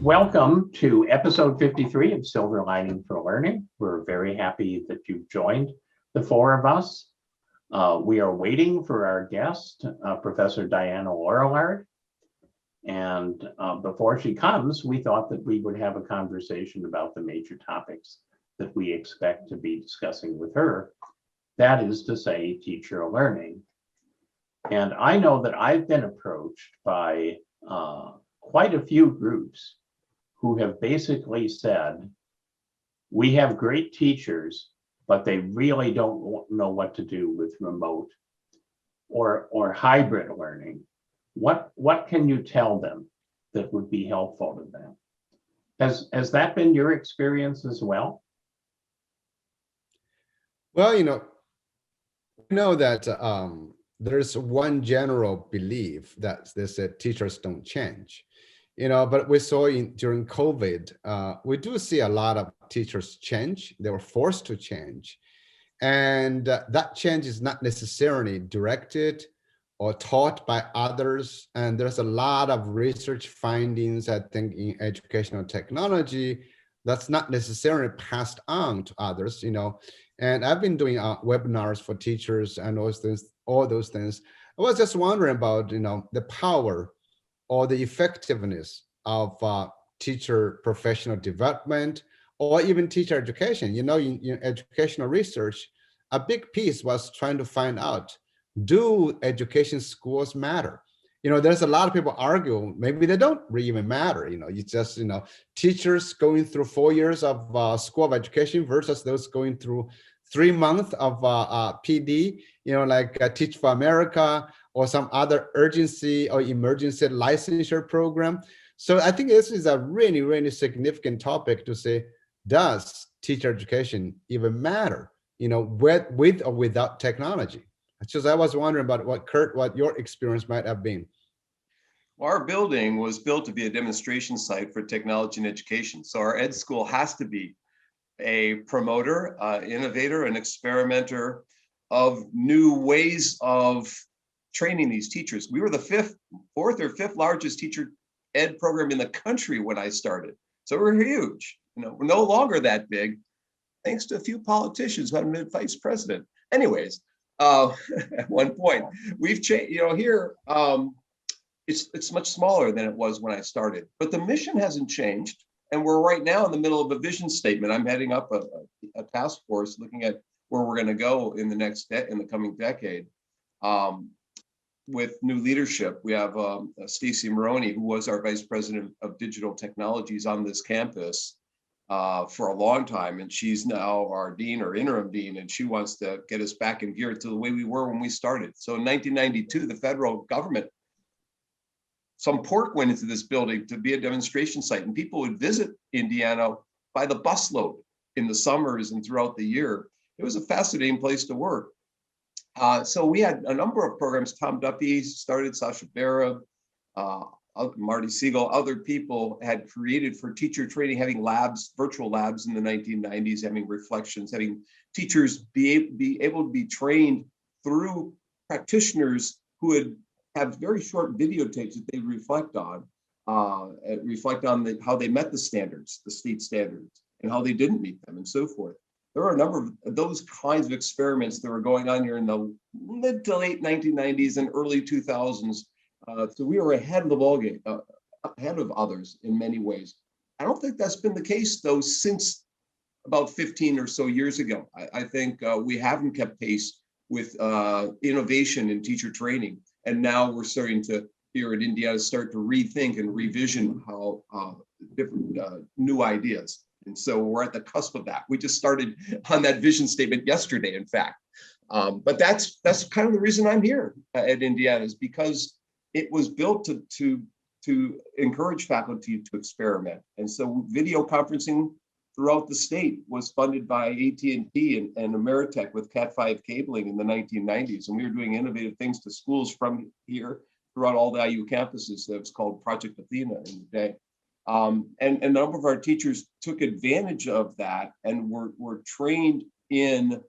Welcome to episode 53 of Silver Lining for Learning. We're very happy that you've joined the four of us. We are waiting for our guest, Professor Diana Laurillard. And before she comes, we thought that we would have a conversation about the major topics that we expect to be discussing with her. That is to say, teacher learning. And I know that I've been approached by quite a few groups who have basically said, we have great teachers, but they really don't know what to do with remote or hybrid learning. What can you tell them that would be helpful to them? Has that been your experience as well? Well, we know that there's one general belief that they said teachers don't change. But we saw during COVID, we do see a lot of teachers change. They were forced to change. And that change is not necessarily directed or taught by others. And there's a lot of research findings, I think, in educational technology that's not necessarily passed on to others, And I've been doing webinars for teachers and all those things. I was just wondering about, the power or the effectiveness of teacher professional development or even teacher education. In educational research, a big piece was trying to find out, do education schools matter? There's a lot of people argue, maybe they don't really even matter. It's just, teachers going through 4 years of school of education versus those going through 3 months of PD, like Teach for America or some other urgency or emergency licensure program. So I think this is a really, really significant topic to say, does teacher education even matter, with or without technology? It's just, I was wondering about what your experience might have been. Well, our building was built to be a demonstration site for technology and education. So our ed school has to be a promoter, innovator, and experimenter of new ways of training these teachers. We were the fourth or fifth largest teacher ed program in the country when I started. So we're huge. We're no longer that big, thanks to a few politicians who had been vice president. Anyways, at one point, we've changed. Here it's much smaller than it was when I started, but the mission hasn't changed. And we're right now in the middle of a vision statement. I'm heading up a task force looking at where we're going to go in the coming decade. With new leadership, we have Stacy Maroney, who was our vice president of digital technologies on this campus for a long time, and she's now our dean or interim dean, and she wants to get us back in gear to the way we were when we started. So in 1992, the federal government, some pork went into this building to be a demonstration site, and people would visit Indiana by the busload in the summers and throughout the year. It was a fascinating place to work. So we had a number of programs. Tom Duffy started, Sasha Barra, Marty Siegel, other people had created for teacher training, having labs, virtual labs in the 1990s, having reflections, having teachers be able to be trained through practitioners who would have very short videotapes that they reflect on how they met the standards, the state standards, and how they didn't meet them, and so forth. There were a number of those kinds of experiments that were going on here in the mid to late 1990s and early 2000s. So we were ahead of the ballgame, ahead of others in many ways. I don't think that's been the case, though, since about 15 or so years ago. I think we haven't kept pace with innovation in teacher training. And now we're starting to, here at Indiana, start to rethink and revision how different new ideas. And so we're at the cusp of that. We just started on that vision statement yesterday, in fact. But that's kind of the reason I'm here at Indiana, is because it was built to encourage faculty to experiment. And so video conferencing throughout the state was funded by AT&T and Ameritech with Cat5 cabling in the 1990s. And we were doing innovative things to schools from here throughout all the IU campuses. That was called Project Athena in the day. And a number of our teachers took advantage of that and were trained in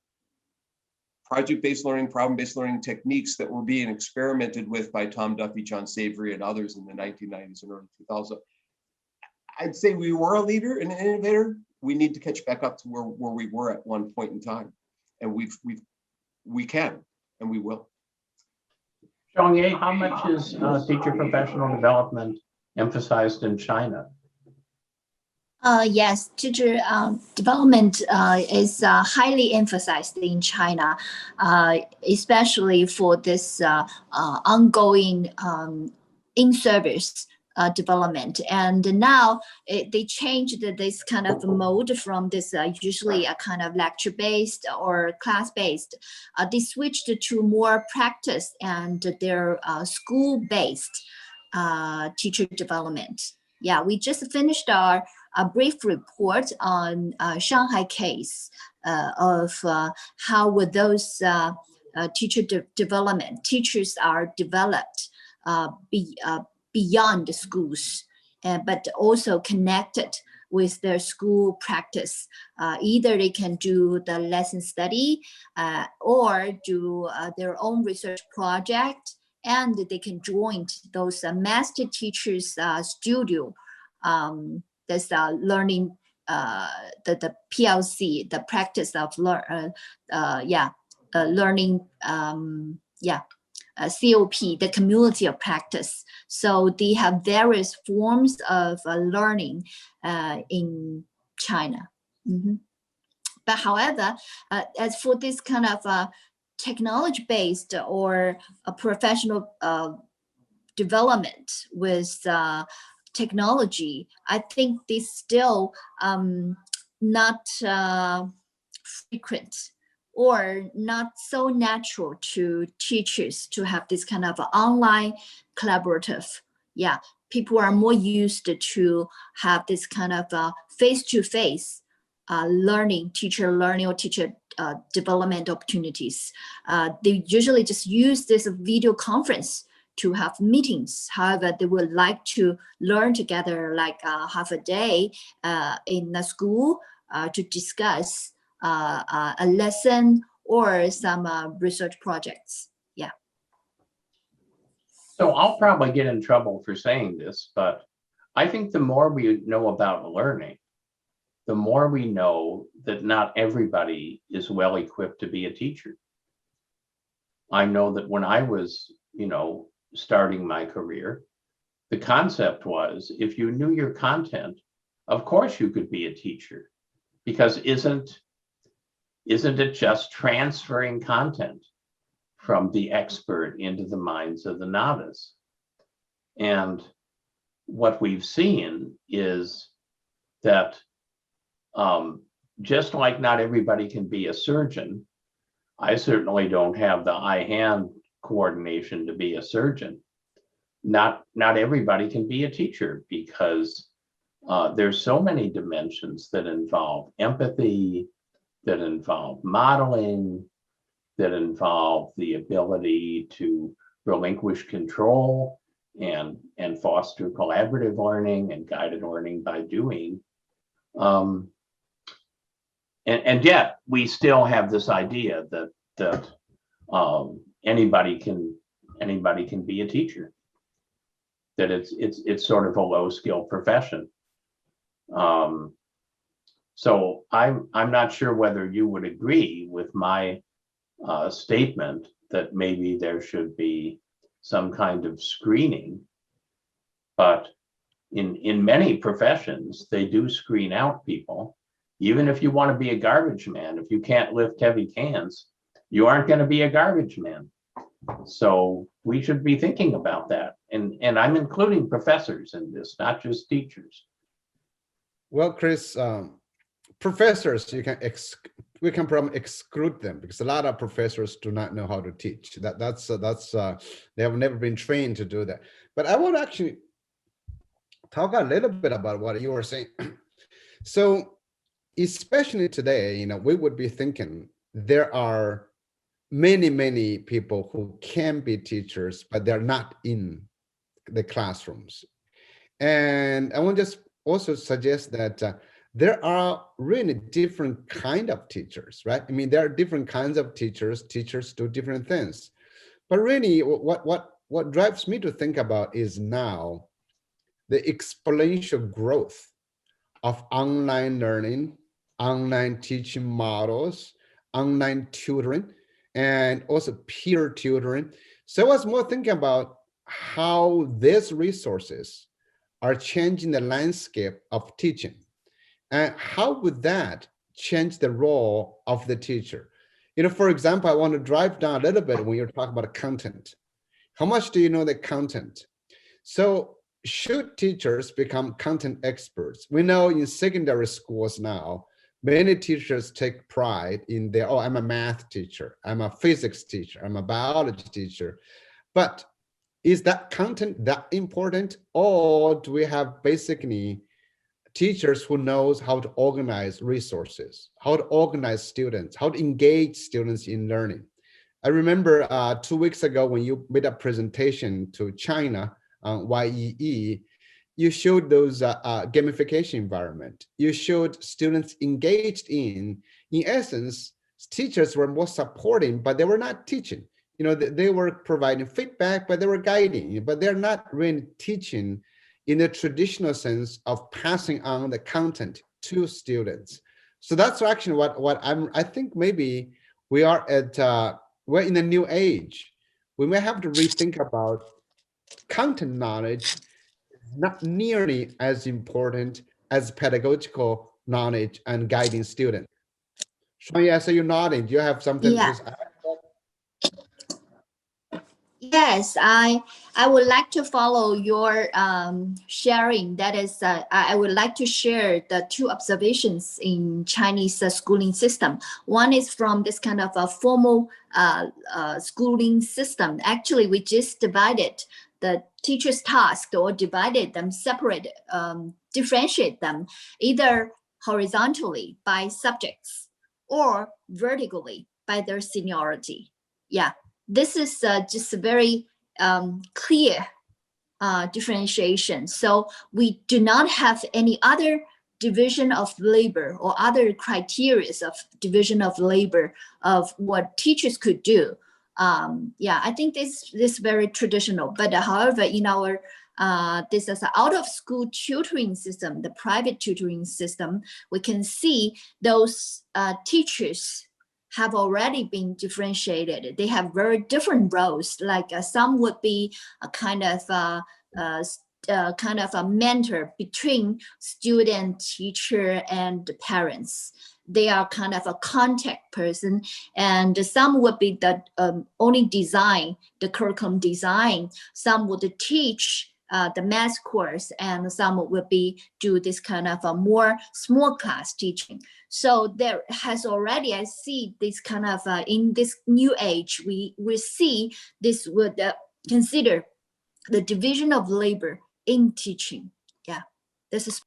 project-based learning, problem-based learning techniques that were being experimented with by Tom Duffy, John Savory, and others in the 1990s and early 2000s. I'd say we were a leader and an innovator. We need to catch back up to where we were at one point in time. And we can, and we will. Zhongye, how much is teacher professional development emphasized in China? Yes, teacher development is highly emphasized in China, especially for this ongoing in-service development. And now they changed this kind of mode from this usually a kind of lecture-based or class-based. They switched to more practice and their school-based teacher development. Yeah, we just finished a brief report on Shanghai case of how would those teacher development, teachers are developed beyond the schools, but also connected with their school practice. Either they can do the lesson study or do their own research project, and they can join those master teachers studio. There's learning, the PLC, the practice of learning, COP, the community of practice. So they have various forms of learning in China. Mm-hmm. But however, as for this kind of technology-based or a professional development with technology, I think this still not frequent or not so natural to teachers to have this kind of online collaborative. Yeah, people are more used to have this kind of face-to-face learning, teacher learning or teacher development opportunities. They usually just use this video conference to have meetings. However, they would like to learn together like half a day in the school to discuss a lesson or some research projects. Yeah. So I'll probably get in trouble for saying this, but I think the more we know about learning, the more we know that not everybody is well equipped to be a teacher. I know that when I was, starting my career, the concept was if you knew your content, of course you could be a teacher, because isn't it just transferring content from the expert into the minds of the novice? And what we've seen is that just like not everybody can be a surgeon, I certainly don't have the eye-hand coordination to be a surgeon. Not everybody can be a teacher, because there's so many dimensions that involve empathy, that involve modeling, that involve the ability to relinquish control and foster collaborative learning and guided learning by doing. And yet we still have this idea that anybody can be a teacher, that it's sort of a low skill profession. So I'm not sure whether you would agree with my statement that maybe there should be some kind of screening, but in many professions they do screen out people. Even if you want to be a garbage man, if you can't lift heavy cans, you aren't going to be a garbage man. So we should be thinking about that. And I'm including professors in this, not just teachers. Well, Chris, professors, we can probably exclude them, because a lot of professors do not know how to teach. That's they have never been trained to do that. But I want to actually talk a little bit about what you were saying. So especially today, we would be thinking there are many people who can be teachers, but they're not in the classrooms. And I want to just also suggest that there are really different kind of teachers, right? I mean, there are different kinds of teachers. Teachers do different things. But really, what drives me to think about is now the exponential growth of online learning, online teaching models, online tutoring, and also peer tutoring. So I was more thinking about how these resources are changing the landscape of teaching. And how would that change the role of the teacher? For example, I want to drive down a little bit when you're talking about content. How much do you know the content? So should teachers become content experts? We know in secondary schools now, many teachers take pride in their, oh, I'm a math teacher, I'm a physics teacher, I'm a biology teacher. But is that content that important? Or do we have basically teachers who knows how to organize resources, how to organize students, how to engage students in learning? I remember 2 weeks ago when you made a presentation to China on YEE, you showed those gamification environment. You showed students engaged in essence, teachers were more supporting, but they were not teaching. They were providing feedback, but they were guiding, but they're not really teaching in the traditional sense of passing on the content to students. So that's actually what I think maybe we are at, we're in a new age. We may have to rethink about content knowledge, not nearly as important as pedagogical knowledge and guiding students. Shania, so you're nodding. Do you have something Yeah. to add? Yes, I would like to follow your sharing. That is, I would like to share the two observations in Chinese schooling system. One is from this kind of a formal schooling system. Actually, we just divided the teacher's task or divided them, differentiate them either horizontally by subjects or vertically by their seniority. Yeah. This is just a very clear differentiation. So we do not have any other division of labor or other criteria of division of labor of what teachers could do. Yeah, I think this is very traditional. But however, in our this is an out-of-school tutoring system, the private tutoring system, we can see those teachers have already been differentiated. They have very different roles. Like some would be a kind of a mentor between student, teacher, and parents. They are kind of a contact person, and some would be the only design, the curriculum design. Some would teach the math course, and some would be do this kind of a more small class teaching. So there has already, I see this kind of in this new age, we see this would consider the division of labor in teaching. Yeah, this is.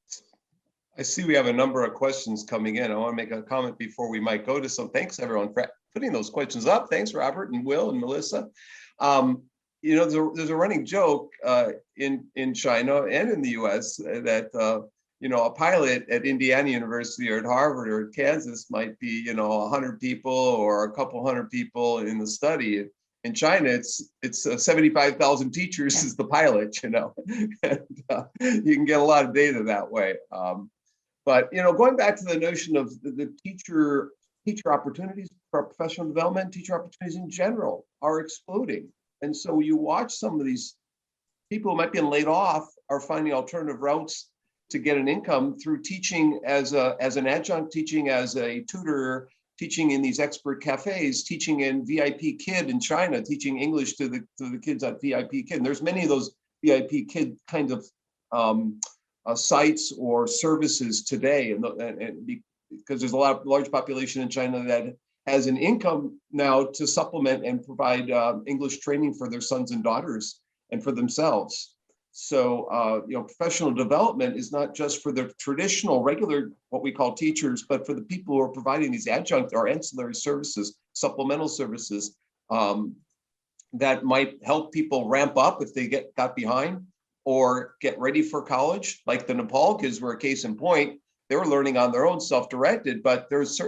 I see we have a number of questions coming in. I want to make a comment before we might go to some. Thanks everyone for putting those questions up. Thanks Robert and Will and Melissa. There's a running joke in China and in the US that a pilot at Indiana University or at Harvard or at Kansas might be 100 people or a couple hundred people in the study. In China, it's 75,000 teachers is the pilot, and you can get a lot of data that way. But going back to the notion of the teacher opportunities for professional development, teacher opportunities in general are exploding. And so you watch some of these people who might be laid off are finding alternative routes to get an income through teaching as an adjunct, teaching as a tutor, teaching in these expert cafes, teaching in VIP Kid in China, teaching English to the kids at VIP Kid. And there's many of those VIP Kid kinds of sites or services today, and because there's a large population in China that has an income now to supplement and provide English training for their sons and daughters and for themselves. So, professional development is not just for the traditional, regular, what we call teachers, but for the people who are providing these adjunct or ancillary services, supplemental services that might help people ramp up if they got behind or get ready for college. Like the Nepal kids were a case in point. They were learning on their own, self-directed, but there's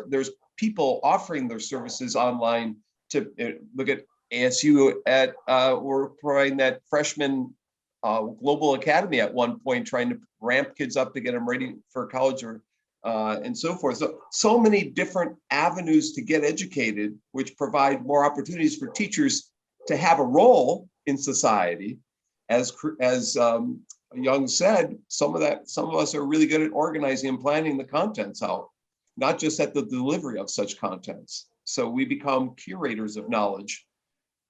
people offering their services online. To look at ASU we're providing that freshman global academy at one point, trying to ramp kids up to get them ready for college or and so forth. So many different avenues to get educated, which provide more opportunities for teachers to have a role in society. As Young said, some of us are really good at organizing and planning the contents out, not just at the delivery of such contents. So we become curators of knowledge.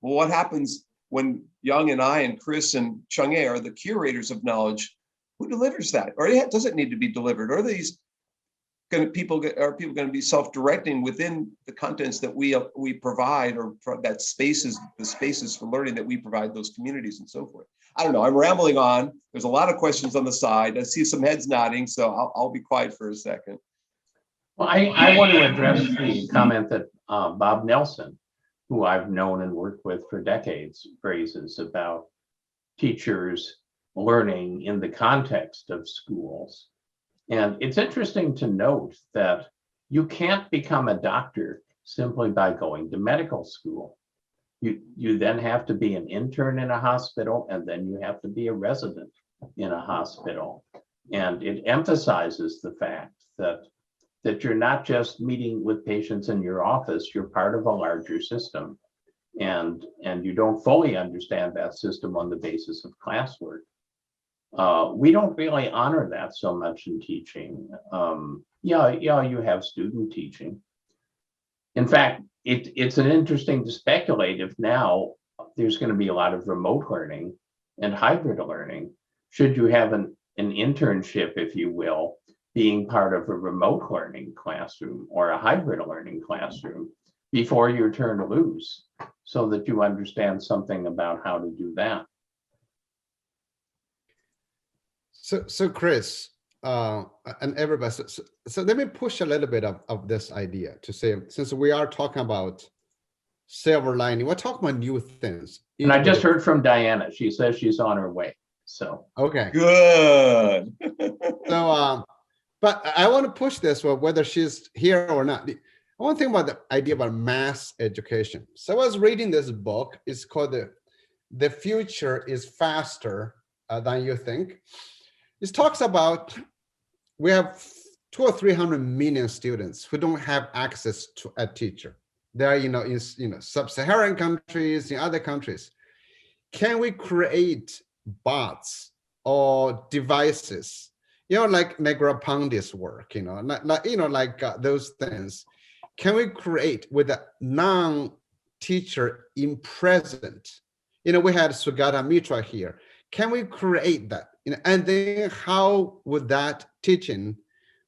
Well, what happens when Young and I and Chris and Chang'e are the curators of knowledge? Who delivers that? Or does it need to be delivered? Or are people going to be self-directing within the contents that we provide, or that the spaces for learning that we provide those communities and so forth? I don't know. I'm rambling on. There's a lot of questions on the side. I see some heads nodding, so I'll be quiet for a second. Well, I want to address the comment that Bob Nelson, who I've known and worked with for decades, raises about teachers learning in the context of schools. And it's interesting to note that you can't become a doctor simply by going to medical school. You then have to be an intern in a hospital, and then you have to be a resident in a hospital. And it emphasizes the fact that you're not just meeting with patients in your office, you're part of a larger system. And you don't fully understand that system on the basis of classwork. We don't really honor that so much in teaching. Yeah, you have student teaching. In fact, it's an interesting to speculate if now there's going to be a lot of remote learning and hybrid learning. Should you have an internship, if you will, being part of a remote learning classroom or a hybrid learning classroom before you're turned loose, so that you understand something about how to do that. So Chris, and everybody, so let me push a little bit of this idea to say, since we are talking about silver lining, we're talking about new things. And I just heard from Diana. She says she's on her way. So okay, good. So but I want to push this, whether she's here or not. I want to think about the idea about mass education. So I was reading this book. It's called The Future is Faster Than You Think. It talks about we have 200 or 300 million students who don't have access to a teacher. They're in sub-Saharan countries, in other countries. Can we create bots or devices, like Negropondi's work, those things? Can we create with a non-teacher in present? We had Sugata Mitra here. Can we create that? And then how would that teaching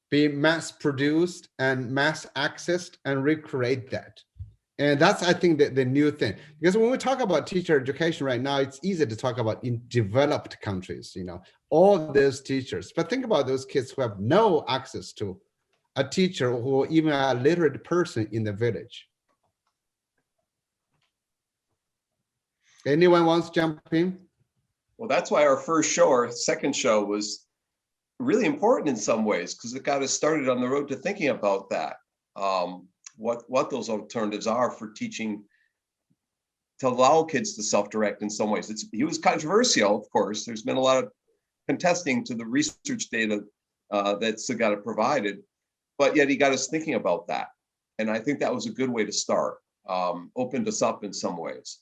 be mass produced and mass accessed and recreate that? And that's, I think, the new thing. Because when we talk about teacher education right now, it's easy to talk about in developed countries, all those teachers. But think about those kids who have no access to a teacher or even a literate person in the village. Anyone wants to jump in? Well, that's why our first show, our second show, was really important in some ways, because it got us started on the road to thinking about that. What those alternatives are for teaching, to allow kids to self-direct in some ways. He was controversial, of course. There's been a lot of contesting to the research data that Sugata provided, but yet he got us thinking about that. And I think that was a good way to start, opened us up in some ways.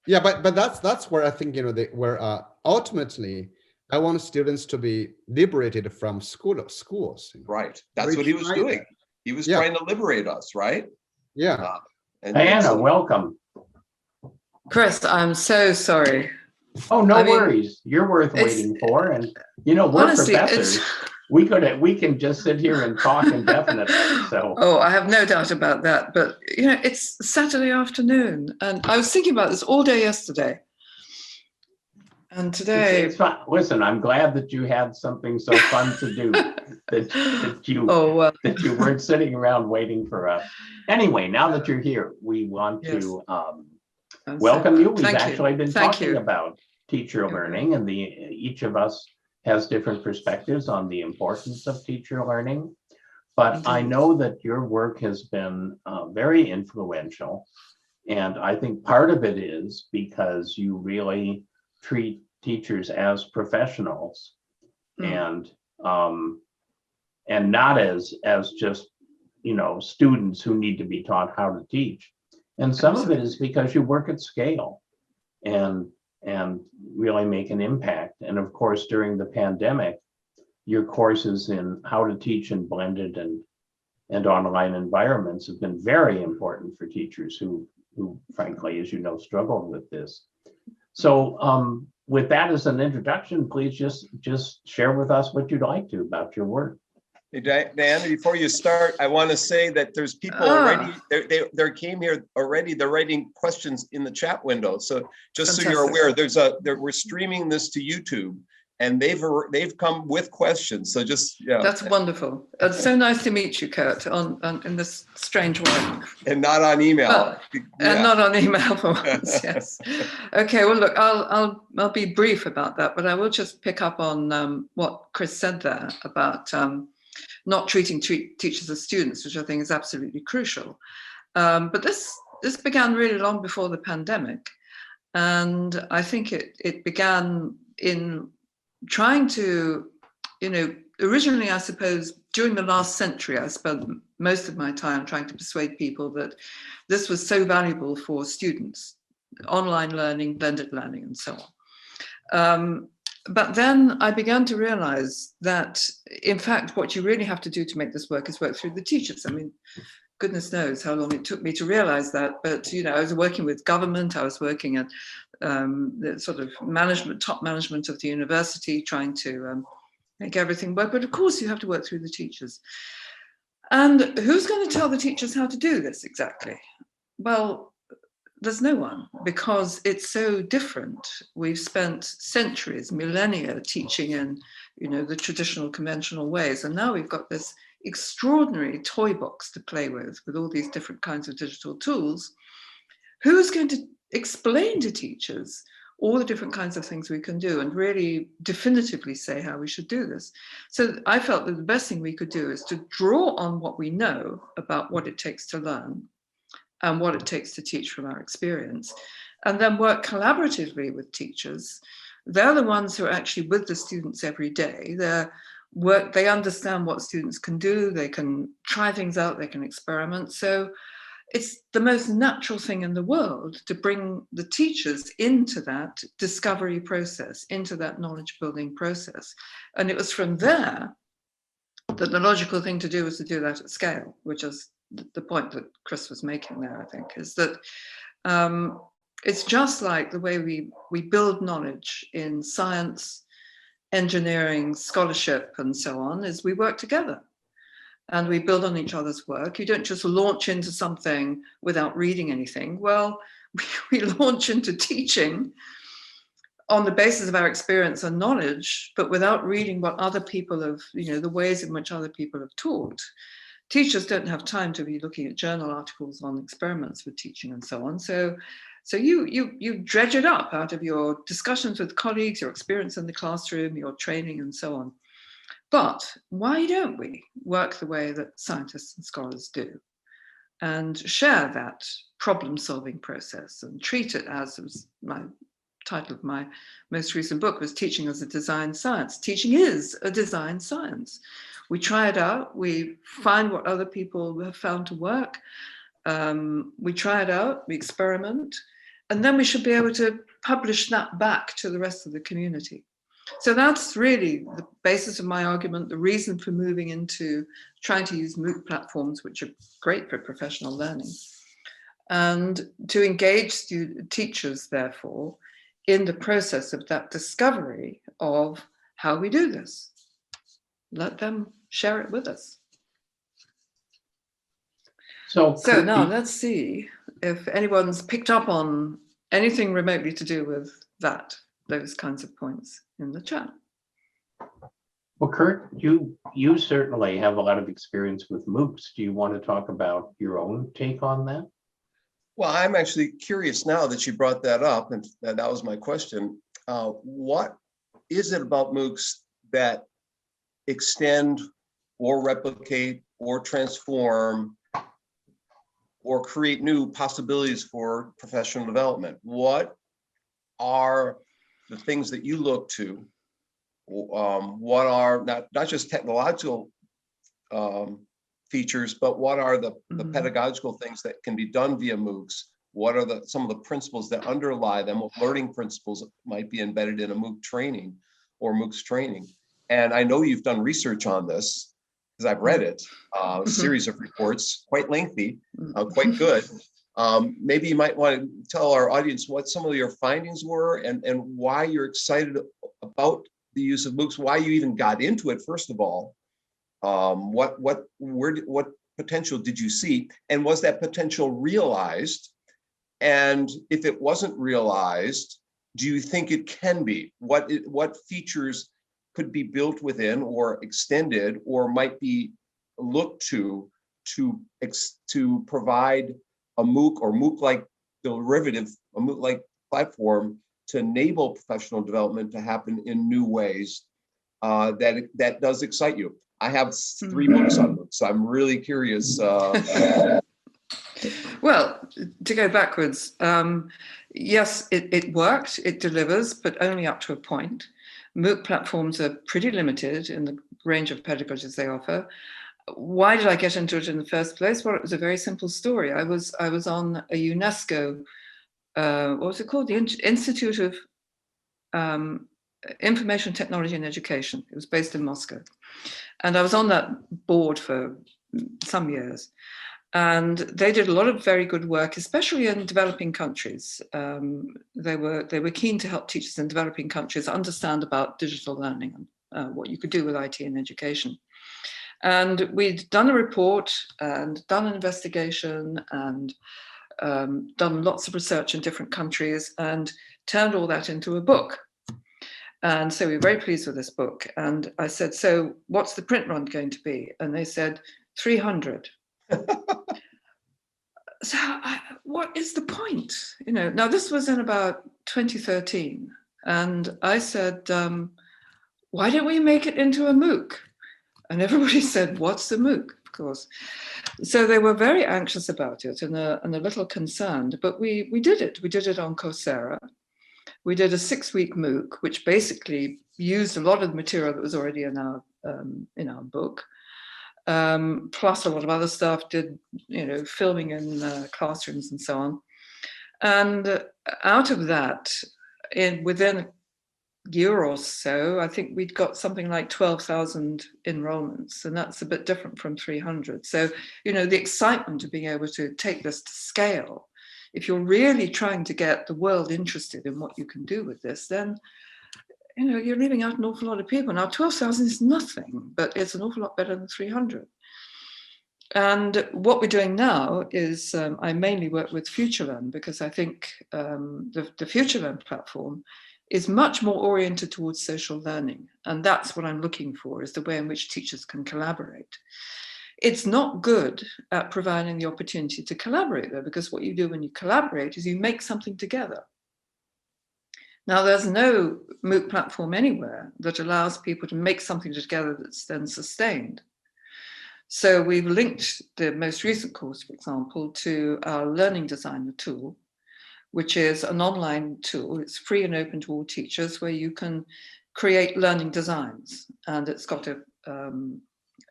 Yeah, but that's where I think where ultimately I want students to be liberated from schools. Right, that's what he was doing. He was trying to liberate us, right? Yeah. Diana, welcome. Chris, I'm so sorry. Oh, no worries. You're worth waiting for, and we're honestly, professors. We can just sit here and talk indefinitely. So. Oh, I have no doubt about that. But it's Saturday afternoon, and I was thinking about this all day yesterday. And today, it's fun. Listen, I'm glad that you had something so fun to do that you weren't sitting around waiting for us. Anyway, now that you're here, we want to welcome you. We've actually been talking about teacher learning, and each of us has different perspectives on the importance of teacher learning. But I know that your work has been very influential And I think part of it is because you really treat teachers as professionals and not as just, you know, students who need to be taught how to teach. And some of it is because you work at scale and really make an impact. And of course, during the pandemic, your courses in how to teach in blended and online environments have been very important for teachers who frankly, as you know, struggled with this. So with that as an introduction, please just share with us what you'd like to about your work. Hey, Diana, before you start, I want to say that there's people already, they came here already, they're writing questions in the chat window. So just so you're aware, we're streaming this to YouTube and they've come with questions. So just, yeah. That's wonderful. It's so nice to meet you, Kurt, in this strange way. And not on email. And not on email for once, yes. Okay, well, look, I'll be brief about that, but I will just pick up on what Chris said there about not treating teachers as students, which I think is absolutely crucial. But this began really long before the pandemic. And I think it began in trying to, you know, originally, I suppose, during the last century, I spent most of my time trying to persuade people that this was so valuable for students, online learning, blended learning, and so on. But then I began to realize that, in fact, what you really have to do to make this work is work through the teachers. I mean, goodness knows how long it took me to realize that. But, you know, I was working with government, I was working at the sort of top management of the university, trying to make everything work. But of course, you have to work through the teachers. And who's going to tell the teachers how to do this exactly? Well, there's no one, because it's so different. We've spent centuries, millennia teaching in, you know, the traditional conventional ways. And now we've got this extraordinary toy box to play with all these different kinds of digital tools. Who's going to explain to teachers all the different kinds of things we can do and really definitively say how we should do this? So I felt that the best thing we could do is to draw on what we know about what it takes to learn and what it takes to teach from our experience, and then work collaboratively with teachers. They're the ones who are actually with the students every day. They understand what students can do, they can try things out, they can experiment. So it's the most natural thing in the world to bring the teachers into that discovery process, into that knowledge building process. And it was from there that the logical thing to do was to do that at scale, which is the point that Chris was making there, I think, is that it's just like the way we build knowledge in science, engineering, scholarship, and so on, is we work together and we build on each other's work. You don't just launch into something without reading anything. Well, we launch into teaching on the basis of our experience and knowledge, but without reading what other people have, you know, the ways in which other people have taught. Teachers don't have time to be looking at journal articles on experiments with teaching and so on. So you dredge it up out of your discussions with colleagues, your experience in the classroom, your training, and so on. But why don't we work the way that scientists and scholars do and share that problem-solving process and treat it as was my title of my most recent book was Teaching as a Design Science. Teaching is a design science. We try it out, we find what other people have found to work, we try it out, we experiment, and then we should be able to publish that back to the rest of the community. So that's really the basis of my argument, the reason for moving into trying to use MOOC platforms, which are great for professional learning, and to engage teachers, therefore, in the process of that discovery of how we do this. Let them share it with us. So now let's see if anyone's picked up on anything remotely to do with those kinds of points in the chat. Well, Kurt, you certainly have a lot of experience with MOOCs. Do you want to talk about your own take on that? Well, I'm actually curious now that you brought that up, and that was my question. What is it about MOOCs that extend or replicate or transform or create new possibilities for professional development? What are the things that you look to? What are not just technological features, but what are the pedagogical things that can be done via MOOCs? What are some of the principles that underlie them? What learning principles might be embedded in a MOOC training or MOOCs training? And I know you've done research on this because I've read it, a series of reports, quite lengthy, quite good. Maybe you might want to tell our audience what some of your findings were and why you're excited about the use of MOOCs, why you even got into it, first of all. What potential did you see? And was that potential realized? And if it wasn't realized, do you think it can be? What features could be built within or extended or might be looked to provide a MOOC or MOOC-like derivative, a MOOC-like platform to enable professional development to happen in new ways that does excite you? I have 3 books on MOOCs, so I'm really curious. Well, to go backwards, yes, it worked, it delivers, but only up to a point. MOOC platforms are pretty limited in the range of pedagogies they offer. Why did I get into it in the first place? Well, it was a very simple story. I was on a UNESCO, what was it called? The Institute of Information Technology and Education. It was based in Moscow. And I was on that board for some years. And they did a lot of very good work, especially in developing countries. They were keen to help teachers in developing countries understand about digital learning and what you could do with IT in education. And we'd done a report and done an investigation and done lots of research in different countries and turned all that into a book. And so we were very pleased with this book. And I said, so what's the print run going to be? And they said, 300. So what is the point? You know, now this was in about 2013. And I said, why don't we make it into a MOOC? And everybody said, what's a MOOC? Of course. So they were very anxious about it and a little concerned, but we did it. We did it on Coursera. We did a 6-week MOOC, which basically used a lot of the material that was already in our book, plus a lot of other stuff, did, filming in classrooms and so on. And out of that, within a year or so, I think we'd got something like 12,000 enrollments, and that's a bit different from 300. So, the excitement of being able to take this to scale, if you're really trying to get the world interested in what you can do with this, then, you're leaving out an awful lot of people. Now, 12,000 is nothing, but it's an awful lot better than 300. And what we're doing now is I mainly work with FutureLearn because I think the FutureLearn platform is much more oriented towards social learning. And that's what I'm looking for, is the way in which teachers can collaborate. It's not good at providing the opportunity to collaborate though, because what you do when you collaborate is you make something together. Now, there's no MOOC platform anywhere that allows people to make something together that's then sustained. So we've linked the most recent course, for example, to our Learning Designer tool, which is an online tool. It's free and open to all teachers where you can create learning designs. And it's got it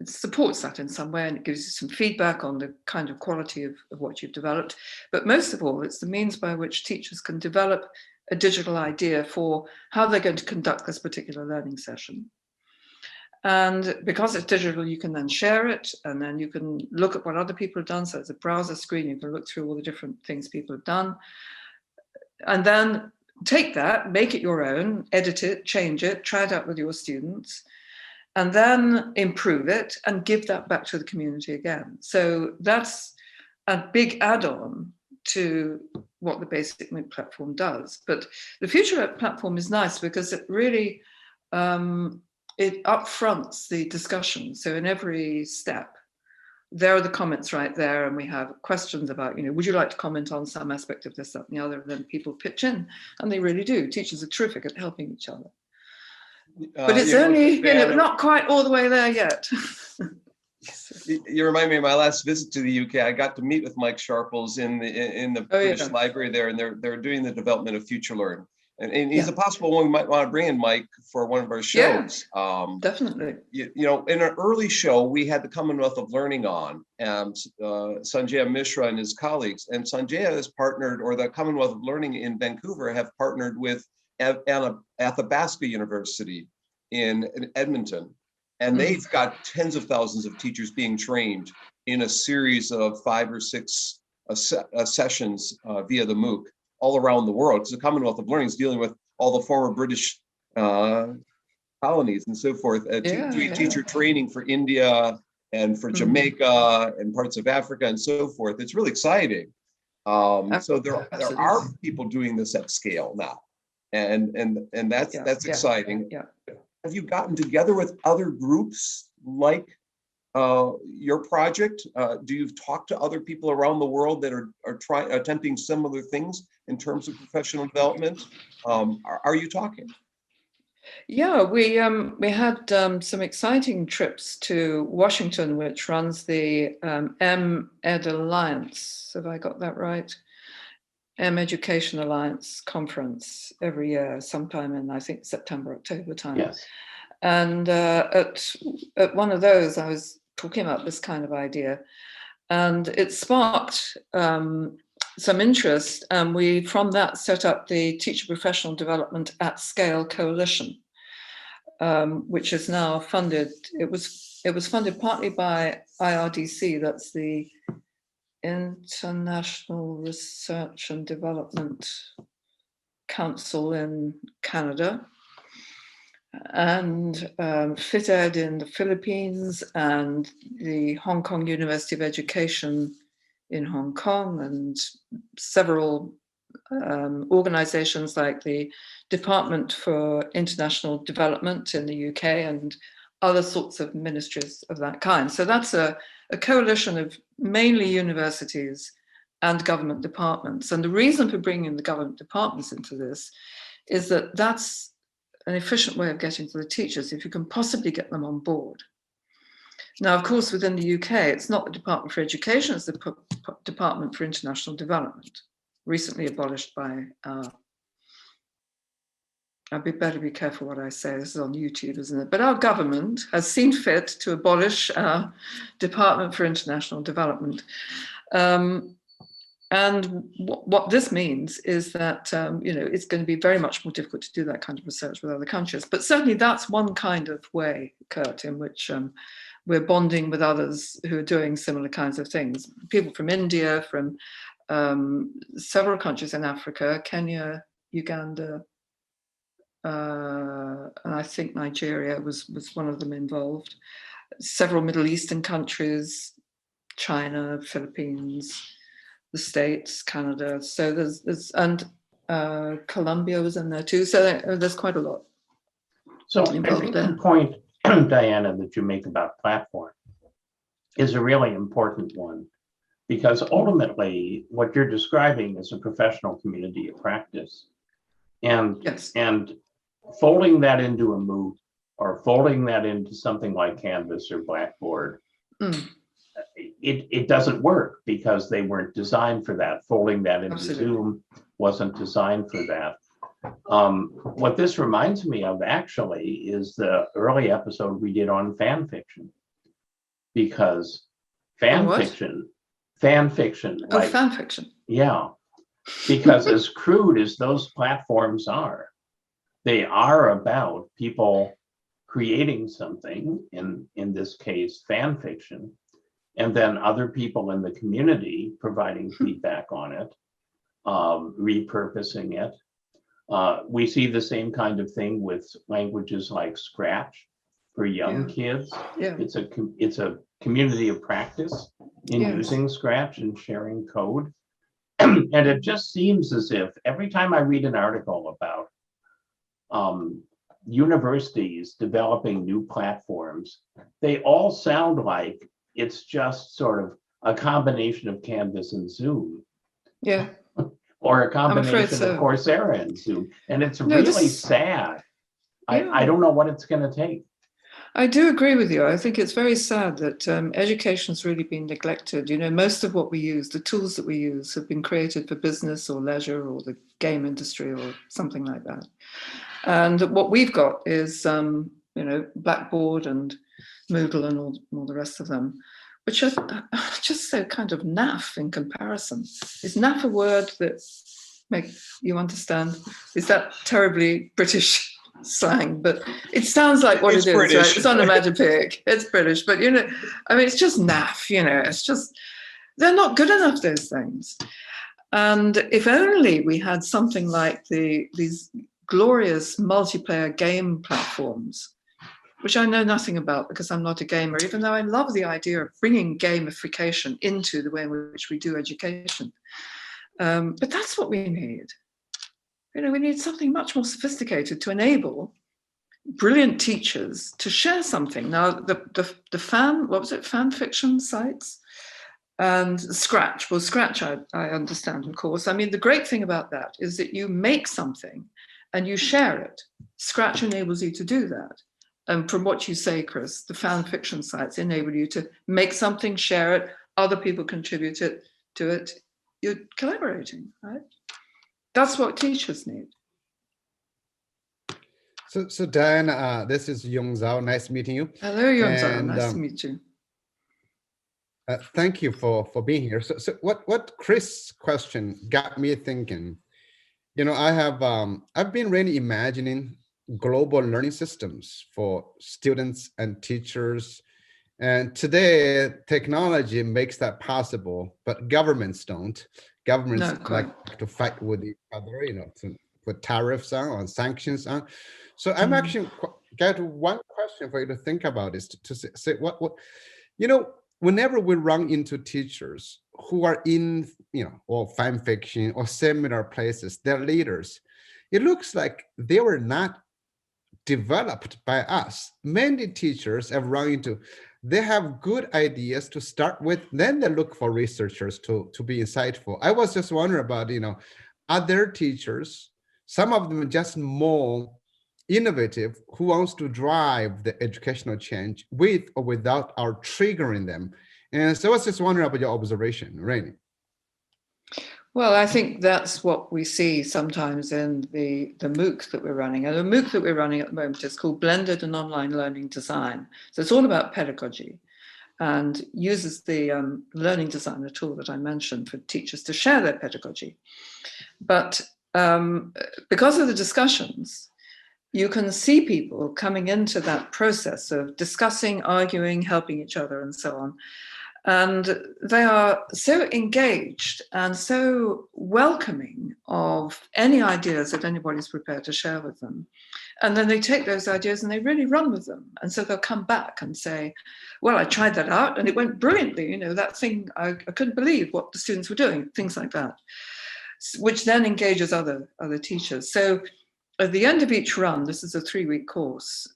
supports that in some way, and it gives you some feedback on the kind of quality of what you've developed. But most of all, it's the means by which teachers can develop a digital idea for how they're going to conduct this particular learning session. And because it's digital, you can then share it, and then you can look at what other people have done. So it's a browser screen, you can look through all the different things people have done. And then take that, make it your own, edit it, change it, try it out with your students, and then improve it and give that back to the community again. So that's a big add-on to what the basic MOOC platform does. But the Future platform is nice because it really, it upfronts the discussion. So in every step, there are the comments right there, and we have questions about, would you like to comment on some aspect of this, that, and the other? And then people pitch in, and they really do. Teachers are terrific at helping each other. But it's only, not quite all the way there yet. You remind me of my last visit to the UK. I got to meet with Mike Sharples in the British Library there, and they're doing the development of Future Learn. And he's a possible one we might want to bring in, Mike, for one of our shows. Definitely. You know, in an early show, we had the Commonwealth of Learning on, Sanjaya Mishra and his colleagues. And Sanjaya has partnered, or the Commonwealth of Learning in Vancouver have partnered with Athabasca University in Edmonton. And they've got tens of thousands of teachers being trained in a series of 5 or 6 sessions via the MOOC all around the world, because the Commonwealth of Learning is dealing with all the former British colonies and so forth, doing teacher training for India and for Jamaica and parts of Africa and so forth. It's really exciting. So there are people doing this at scale now, and that's exciting. Have you gotten together with other groups like your project? Do you talk to other people around the world that are attempting similar things in terms of professional development? Are you talking? Yeah, we had some exciting trips to Washington, which runs the Ed Alliance. Have I got that right? Education Alliance conference every year, sometime in, I think, September, October time. Yes. And at one of those, I was talking about this kind of idea, and it sparked some interest. And we, from that, set up the Teacher Professional Development at Scale Coalition, which is now funded. It was funded partly by IRDC, that's the International Research and Development Council in Canada, and FitEd in the Philippines, and the Hong Kong University of Education in Hong Kong, and several organizations like the Department for International Development in the UK and other sorts of ministries of that kind. So that's a coalition of mainly universities and government departments. And the reason for bringing the government departments into this is that that's an efficient way of getting to the teachers if you can possibly get them on board. Now, of course, within the UK, it's not the Department for Education, it's the Department for International Development, recently abolished by I'd better be careful what I say. This is on YouTube, isn't it? But our government has seen fit to abolish our Department for International Development. And what this means is that, it's going to be very much more difficult to do that kind of research with other countries. But certainly that's one kind of way, Kurt, in which we're bonding with others who are doing similar kinds of things. People from India, from several countries in Africa, Kenya, Uganda, and I think Nigeria was one of them involved. Several Middle Eastern countries, China, Philippines, the States, Canada. So there's and Colombia was in there too. So there's quite a lot. So I think the point, Diana, that you make about platform is a really important one, because ultimately what you're describing is a professional community of practice. And folding that into a MOOC or folding that into something like Canvas or Blackboard, it doesn't work because they weren't designed for that. Folding that into Zoom wasn't designed for that. What this reminds me of actually is the early episode we did on fan fiction, because fan fiction. Like, fan fiction. Yeah, because as crude as those platforms are, they are about people creating something, in this case, fan fiction, and then other people in the community providing feedback on it, repurposing it. We see the same kind of thing with languages like Scratch for young kids. Yeah. It's a community of practice in using Scratch and sharing code. And it just seems as if every time I read an article about universities developing new platforms, they all sound like it's just sort of a combination of Canvas and Zoom. Yeah. Or a combination of Coursera and Zoom. And it's really sad. I don't know what it's going to take. I do agree with you. I think it's very sad that education has really been neglected. You know, most of what we use, the tools that we use, have been created for business or leisure or the game industry or something like that. And what we've got is, you know, Blackboard and Moodle and all the rest of them, which are just so kind of naff in comparison. Is naff a word that make you understand? Is that terribly British slang? But it sounds like what It's it is, British. right? It's onomatopoeic. It's British, but you know, I mean, it's just naff. You know, it's just they're not good enough, those things. And if only we had something like these glorious multiplayer game platforms, which I know nothing about because I'm not a gamer, even though I love the idea of bringing gamification into the way in which we do education. But that's what we need. You know, we need something much more sophisticated to enable brilliant teachers to share something. Now, the fan fiction sites and Scratch. Well, Scratch, I understand, of course. I mean, the great thing about that is that you make something and you share it. Scratch enables you to do that. And from what you say, Chris, the fan fiction sites enable you to make something, share it, other people contribute to it. You're collaborating, right? That's what teachers need. So Diane, this is Yong Zhao. Nice meeting you. Hello, Yong Zhao. Nice to meet you. Thank you for being here. So what Chris' question got me thinking. You know, I've been really imagining global learning systems for students and teachers. And today, technology makes that possible, but governments don't. Governments like to fight with each other, you know, to put tariffs on sanctions on. So I'm actually got one question for you to think about is to say what, you know, whenever we run into teachers who are in, you know, or fan fiction or similar places, they're leaders. It looks like they were not developed by us. Many teachers have run into, they have good ideas to start with, then they look for researchers to be insightful. I was just wondering about, you know, other teachers, some of them are just more innovative, who wants to drive the educational change with or without our triggering them. And so I was just wondering about your observation, Rainey. Well, I think that's what we see sometimes in the MOOC that we're running. And the MOOC that we're running at the moment is called Blended and Online Learning Design. So it's all about pedagogy and uses the learning designer tool that I mentioned for teachers to share their pedagogy. But because of the discussions, you can see people coming into that process of discussing, arguing, helping each other, and so on. And they are so engaged and so welcoming of any ideas that anybody's prepared to share with them. And then they take those ideas and they really run with them. And so they'll come back and say, well, I tried that out and it went brilliantly. You know, that thing, I couldn't believe what the students were doing, things like that, which then engages other teachers. So at the end of each run, this is a 3-week course,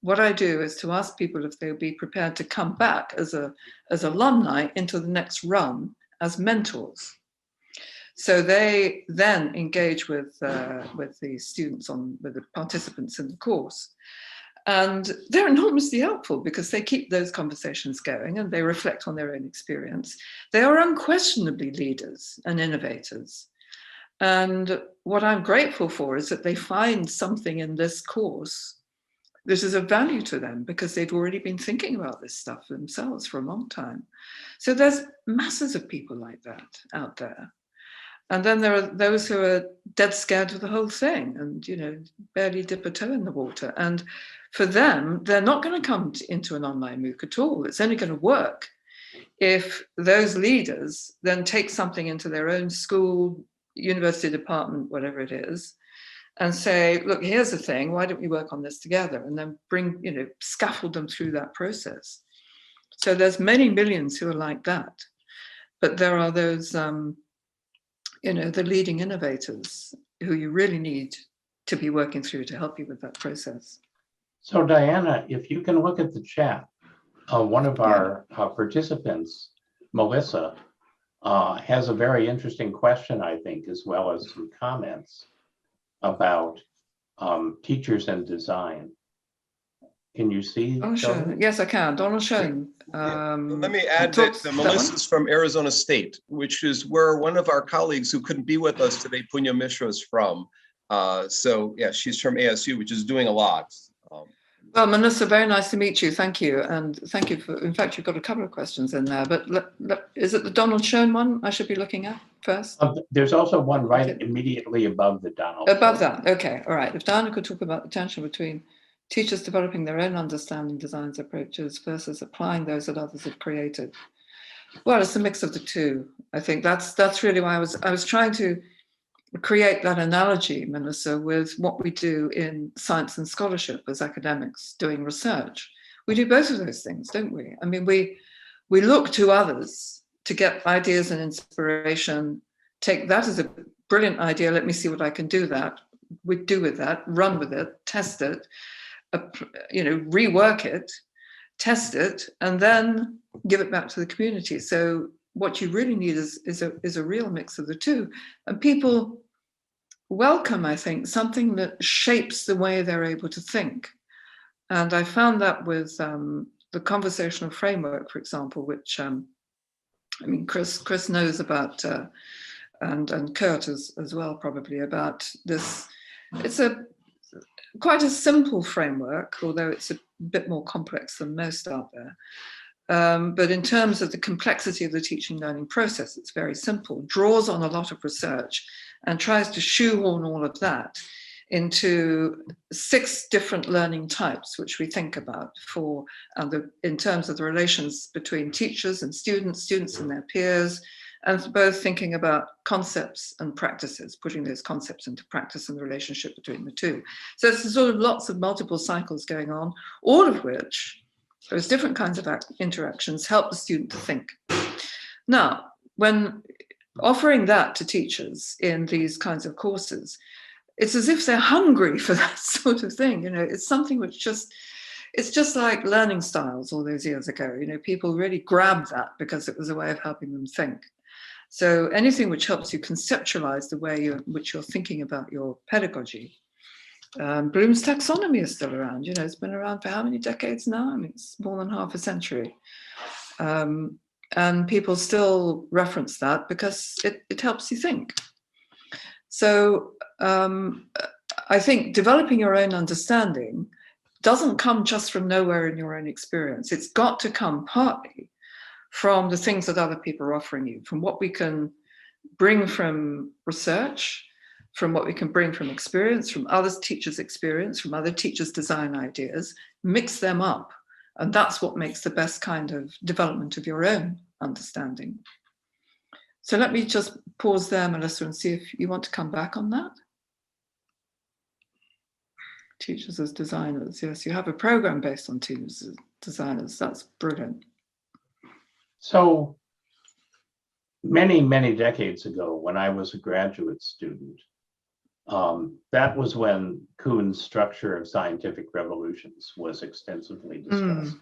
what I do is to ask people if they'll be prepared to come back as alumni into the next run as mentors. So they then engage with the students with the participants in the course. And they're enormously helpful because they keep those conversations going and they reflect on their own experience. They are unquestionably leaders and innovators. And what I'm grateful for is that they find something in this course that is of value to them because they've already been thinking about this stuff themselves for a long time. So there's masses of people like that out there. And then there are those who are dead scared of the whole thing and, you know, barely dip a toe in the water. And for them, they're not going to come into an online MOOC at all. It's only going to work if those leaders then take something into their own school, university department, whatever it is, and say, look, here's the thing, why don't we work on this together? And then bring, you know, scaffold them through that process. So there's many millions who are like that. But there are those, you know, the leading innovators who you really need to be working through to help you with that process. So Diana, if you can look at the chat, one of our participants, Melissa, has a very interesting question, I think, as well as some comments about teachers and design. Can you see? Donald Sheldon? Schoen. Yes, I can. Donald Schoen. Let me add that Melissa's from Arizona State, which is where one of our colleagues who couldn't be with us today, Punya Mishra, is from. So yeah, she's from ASU, which is doing a lot. Well, Melissa, very nice to meet you. Thank you. And thank you for, in fact, you've got a couple of questions in there, but is it the Donald Schoen one I should be looking at first? There's also one right immediately above the Donald. Above that, okay, all right. If Diana could talk about the tension between teachers developing their own understanding, designs, approaches versus applying those that others have created. Well, it's a mix of the two. I think that's really why I was trying to create that analogy, Melissa, with what we do in science and scholarship as academics doing research. We do both of those things, don't we? I mean, we look to others to get ideas and inspiration, take that as a brilliant idea, let me see what I can do with that, run with it, test it, rework it, test it, and then give it back to the community. So what you really need is a real mix of the two. And people welcome, I think, something that shapes the way they're able to think. And I found that with the conversational framework, for example, which Chris knows about, and Kurt as well, probably, about this. It's quite a simple framework, although it's a bit more complex than most out there. But in terms of the complexity of the teaching learning process, it's very simple, draws on a lot of research and tries to shoehorn all of that into 6 different learning types, which we think about in terms of the relations between teachers and students and their peers, and both thinking about concepts and practices, putting those concepts into practice and the relationship between the two. So it's sort of lots of multiple cycles going on, all of which, those different kinds of interactions, help the student to think. Now, when offering that to teachers in these kinds of courses, it's as if they're hungry for that sort of thing. It's something which it's just like learning styles all those years ago. People really grabbed that because it was a way of helping them think. So anything which helps you conceptualize the way in which you're thinking about your pedagogy. Bloom's taxonomy is still around. It's been around for how many decades now? I mean, it's more than half a century. And people still reference that because it helps you think. So I think developing your own understanding doesn't come just from nowhere in your own experience. It's got to come partly from the things that other people are offering you, from what we can bring from research, from what we can bring from experience, from other teachers' experience, from other teachers' design ideas, mix them up. And that's what makes the best kind of development of your own understanding. So let me just pause there, Melissa, and see if you want to come back on that. Teachers as designers. Yes, you have a program based on teachers as designers. That's brilliant. So many, many decades ago, when I was a graduate student, that was when Kuhn's structure of scientific revolutions was extensively discussed.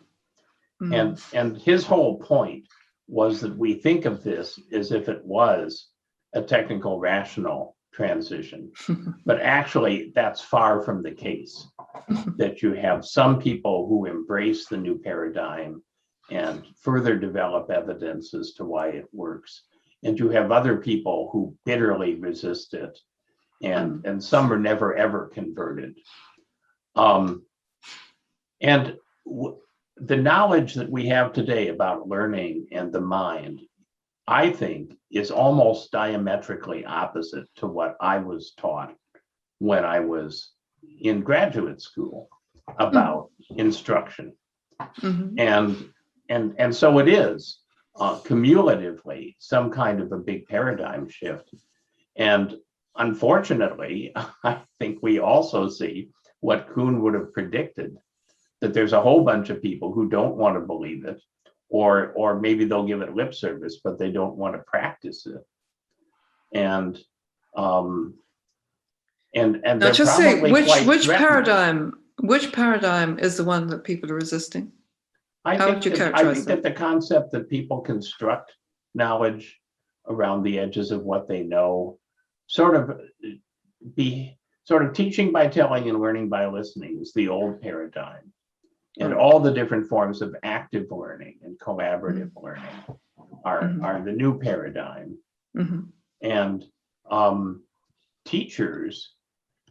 And his whole point was that we think of this as if it was a technical rational transition, but actually that's far from the case, that you have some people who embrace the new paradigm and further develop evidence as to why it works, and you have other people who bitterly resist it, and some are never ever converted. And the knowledge that we have today about learning and the mind, I think, is almost diametrically opposite to what I was taught when I was in graduate school about instruction. And so it is cumulatively some kind of a big paradigm shift. And unfortunately, I think we also see what Kuhn would have predicted, that there's a whole bunch of people who don't want to believe it, or maybe they'll give it lip service, but they don't want to practice it. And now just say which paradigm is the one that people are resisting? I think that the concept that people construct knowledge around the edges of what they know, sort of teaching by telling and learning by listening, is the old paradigm. And all the different forms of active learning and collaborative learning are the new paradigm. And teachers,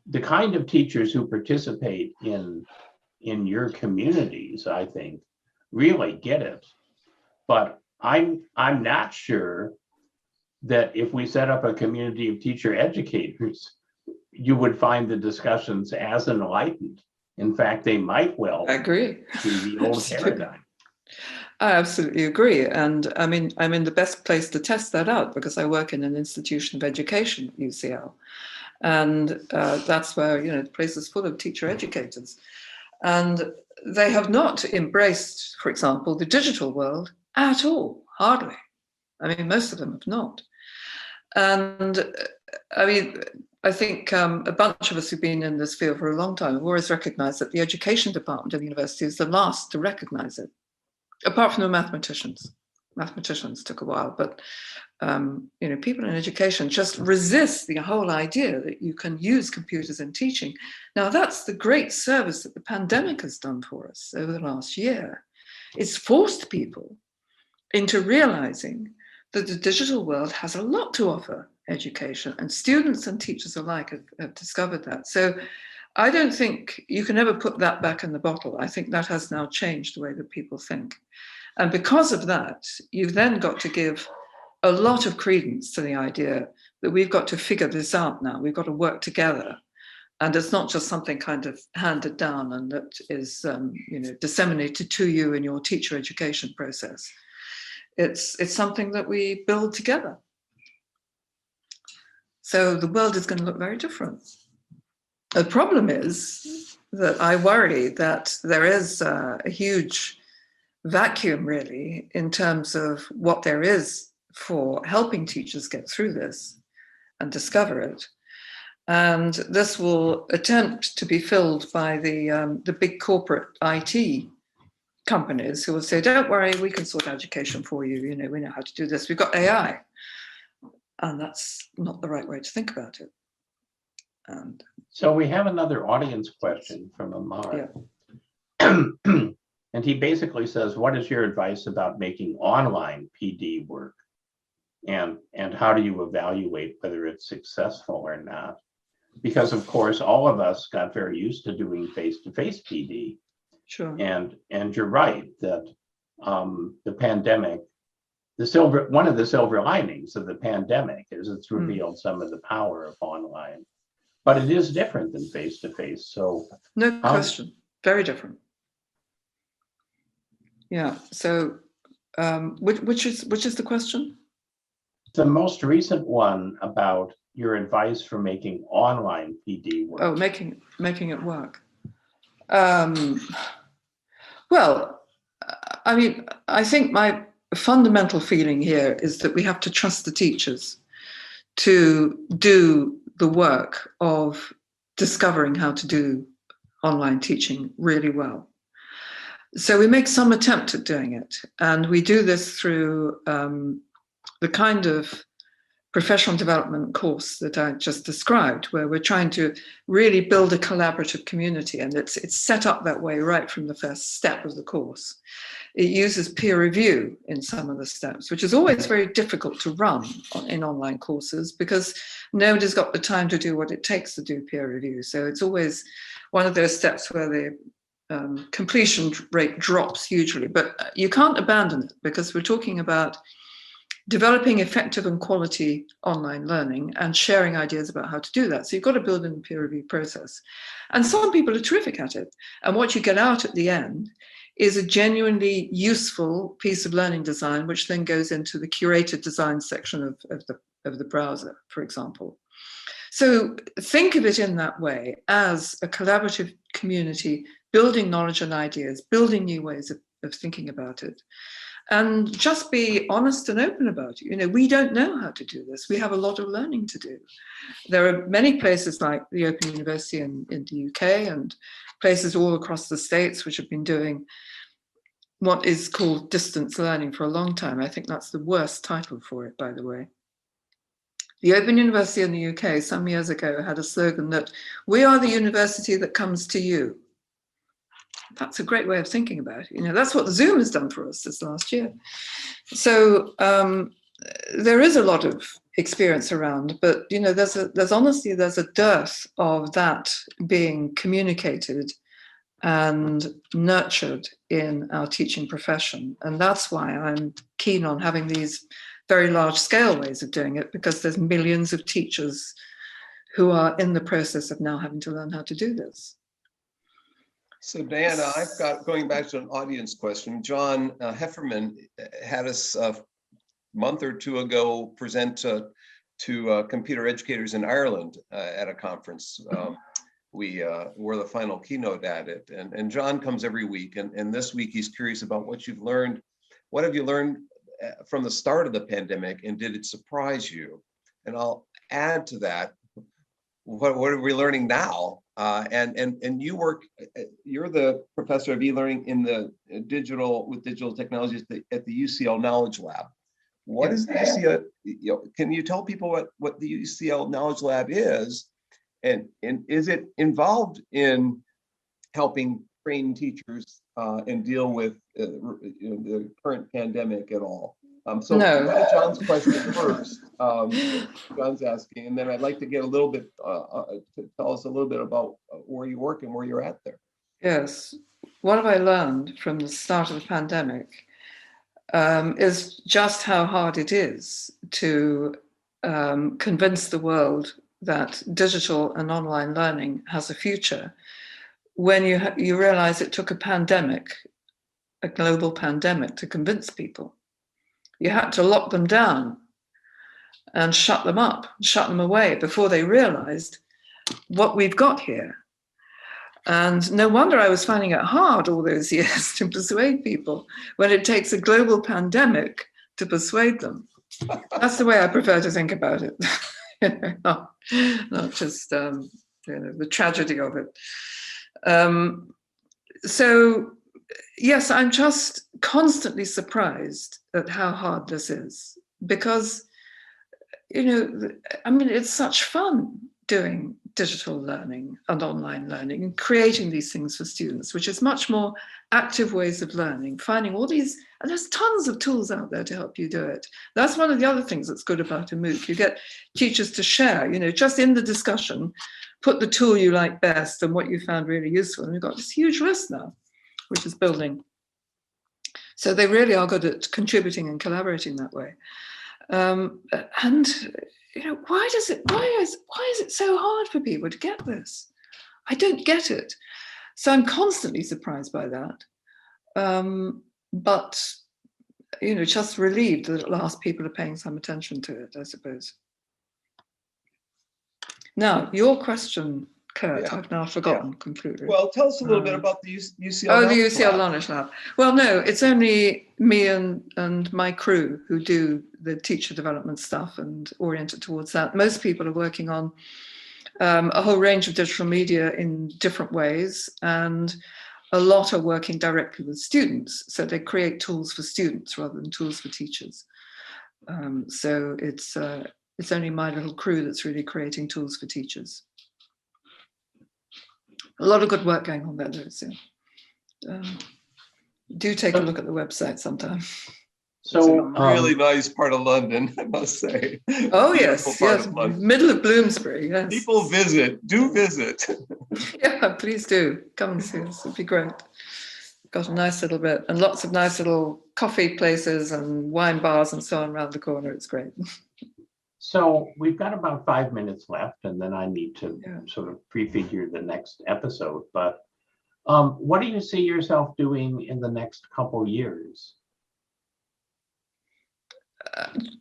the kind of teachers who participate in your communities, I think, really get it. But I'm not sure that if we set up a community of teacher educators, you would find the discussions as enlightened. In fact, they might well agree. Be the old paradigm. I absolutely agree. And I mean, I'm in the best place to test that out because I work in an institution of education at UCL. And that's where, you know, the place is full of teacher educators. And they have not embraced, for example, the digital world at all, hardly. I mean, most of them have not. And I mean, I think a bunch of us who've been in this field for a long time have always recognized that the education department of the university is the last to recognize it, apart from the mathematicians. Mathematicians took a while, but you know, people in education just resist the whole idea that you can use computers in teaching. Now, that's the great service that the pandemic has done for us over the last year. It's forced people into realizing that the digital world has a lot to offer education, and students and teachers alike have discovered that. So I don't think you can ever put that back in the bottle. I think that has now changed the way that people think. And because of that, you've then got to give a lot of credence to the idea that we've got to figure this out now. We've got to work together. And it's not just something kind of handed down and that is you know, disseminated to you in your teacher education process. It's something that we build together. So the world is going to look very different. The problem is that I worry that there is a huge vacuum, really, in terms of what there is for helping teachers get through this and discover it. And this will attempt to be filled by the big corporate IT companies who will say, don't worry, we can sort education for you. You know, we know how to do this. We've got AI. And that's not the right way to think about it. And so we have another audience question from Amar. yeah. And he basically says, what is your advice about making online PD work? And how do you evaluate whether it's successful or not? Because of course, all of us got very used to doing face-to-face PD. Sure. And you're right that the pandemic, one of the silver linings of the pandemic is it's revealed some of the power of online, but it is different than face-to-face. So no question, very different. Yeah. So, which is the question? The most recent one about your advice for making online PD work. Oh, making it work. Well, I mean, I think my fundamental feeling here is that we have to trust the teachers to do the work of discovering how to do online teaching really well. So we make some attempt at doing it, and we do this through the kind of professional development course that I just described, where we're trying to really build a collaborative community, and it's set up that way right from the first step of the course. It uses peer review in some of the steps, which is always very difficult to run in online courses because nobody's got the time to do what it takes to do peer review. So it's always one of those steps where the completion rate drops hugely, but you can't abandon it because we're talking about developing effective and quality online learning and sharing ideas about how to do that. So you've got to build in the peer review process. And some people are terrific at it. And what you get out at the end is a genuinely useful piece of learning design, which then goes into the curated design section of the browser, for example. So think of it in that way as a collaborative community, building knowledge and ideas, building new ways of thinking about it. And just be honest and open about it. You know, we don't know how to do this. We have a lot of learning to do. There are many places like the Open University in the UK and places all across the States which have been doing what is called distance learning for a long time. I think that's the worst title for it, by the way. The Open University in the UK some years ago had a slogan that we are the university that comes to you. that's a great way of thinking about it. You know, that's what Zoom has done for us this last year. So there is a lot of experience around, but you know, there's honestly a dearth of that being communicated and nurtured in our teaching profession. And that's why I'm keen on having these very large scale ways of doing it, because there's millions of teachers who are in the process of now having to learn how to do this. So Diana, I've got, going back to an audience question, John Hefferman had us a month or two ago present to computer educators in Ireland at a conference. We were the final keynote at it, and John comes every week, and this week he's curious about what you've learned. What have you learned from the start of the pandemic, and did it surprise you? And I'll add to that, what are we learning now? And you work, you're the professor of e-learning in the digital technologies at the UCL Knowledge Lab. What is the UCL? Can you tell people what the UCL Knowledge Lab is, and is it involved in helping train teachers and deal with the current pandemic at all? So No. go to John's question first. John's asking, and then I'd like to get a little bit, to tell us a little bit about where you work and where you're at there. Yes. What have I learned from the start of the pandemic is just how hard it is to convince the world that digital and online learning has a future when you realize it took a pandemic, a global pandemic, to convince people. You had to lock them down and shut them up, shut them away before they realized what we've got here. And no wonder I was finding it hard all those years to persuade people when it takes a global pandemic to persuade them. That's the way I prefer to think about it. not just the tragedy of it. So yes, I'm just constantly surprised at how hard this is, because, you know, I mean, it's such fun doing digital learning and online learning and creating these things for students, which is much more active ways of learning, finding all these, and there's tons of tools out there to help you do it. That's one of the other things that's good about a MOOC. You get teachers to share, you know, just in the discussion, put the tool you like best and what you found really useful. And we've got this huge list now, which is building. So they really are good at contributing and collaborating that way. And you know, why is it so hard for people to get this? I don't get it. So I'm constantly surprised by that. But you know, just relieved that at last people are paying some attention to it, I suppose. Now, your question, Kurt, yeah. I've now forgotten completely. Well, tell us a little bit about the UCL. Oh, the UCL Knowledge Lab. Well, no, it's only me and my crew who do the teacher development stuff and orient it towards that. Most people are working on a whole range of digital media in different ways, and a lot are working directly with students. So they create tools for students rather than tools for teachers. So it's only my little crew that's really creating tools for teachers. A lot of good work going on there, though. So do take a look at the website sometime. So it's a really nice part of London, I must say. Oh yes, yes, middle of Bloomsbury. Yes. People do visit. Yeah, please do come and see us. It'd be great. Got a nice little bit, and lots of nice little coffee places and wine bars and so on around the corner. It's great. So we've got about 5 minutes left, and then I need to sort of prefigure the next episode. But what do you see yourself doing in the next couple years?